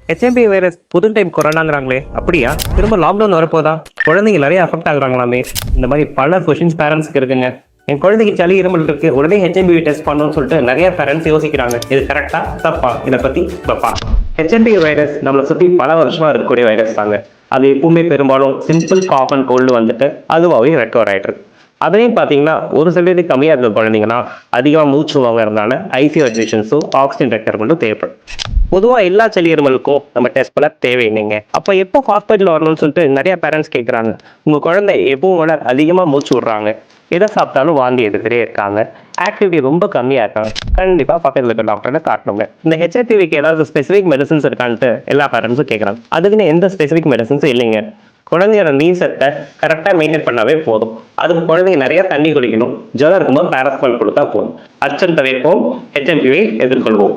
HMP virus புது time கொரோனாங்கிறாங்களே, அப்படியா? திரும்ப லாக்டவுன் வரப்போதா? குழந்தைங்க நிறைய அஃபெக்ட் ஆகுறாங்களாமே. இந்த மாதிரி பல கொஷின்ஸ் பேரண்ட்ஸ்க்கு இருக்குங்க. என் குழந்தைக்கு சளி இருமல் இருக்கு, உடனே ஹெச்எம்பி டெஸ்ட் பண்ணணும்னு சொல்லிட்டு நிறைய பேரண்ட்ஸ் யோசிக்கிறாங்க. இது கரெக்டா தப்பா? இதை பத்தி தப்பா? ஹெச்எம்பி வைரஸ் நம்மளை சுற்றி பல வருஷமா இருக்கக்கூடிய வைரஸ் தாங்க. அது எப்பவுமே பெரும்பாலும் சிம்பிள் காஃப் அண்ட் கோல்டு வந்துட்டு அதுவாகவே ரெக்கவர் ஆயிட்டு இருக்கு. அதையும் பார்த்தீங்கன்னா ஒரு சிலருக்கு கம்மியாக இருக்க குழந்தைங்கன்னா அதிகமாக மூச்சு வாங்க இருந்தாலும் ஐசியூ அட்மிஷன்ஸும் ஆக்சிஜன் ரெக்யர்மெண்ட்டும் தேவைப்படும். பொதுவாக எல்லா சளி இருமலுக்கும் நம்ம டெஸ்ட் பண்ண தேவையில்லைங்க. அப்போ எப்போ ஹாஸ்பிட்டல் வரணும்னு சொல்லிட்டு நிறைய பேரண்ட்ஸ் கேட்குறாங்க. உங்கள் குழந்தை எப்பவும் விட அதிகமாக மூச்சு விடுறாங்க, எதை சாப்பிட்டாலும் வாந்தி எடுத்துகிட்டே இருக்காங்க, ஆக்டிவிட்டி ரொம்ப கம்மியாக இருக்காங்க, கண்டிப்பாக பக்கத்தில் இருக்க டாக்டரை காட்டணுங்க. இந்த ஹெச்ஐவிக்கு ஏதாவது ஸ்பெசிஃபிக் மெடிசன்ஸ் இருக்கான்ட்டு எல்லா பேரண்ட்ஸும் கேட்குறாங்க. அதுக்குன்னு எந்த ஸ்பெசிஃபிக் மெடிசன்ஸும் இல்லைங்க. குழந்தையோட நீசத்தை கரெக்டாக மெயின்டைன் பண்ணாவே போதும். அதுக்கு குழந்தைங்க நிறைய தண்ணி குடிக்கணும், ஜுரம் இருக்கும்போது பேராசிட்டமால் கொடுத்தா போதும். அச்சம் தவிர்ப்போம், ஹெச்ஐவியை எதிர்கொள்வோம்.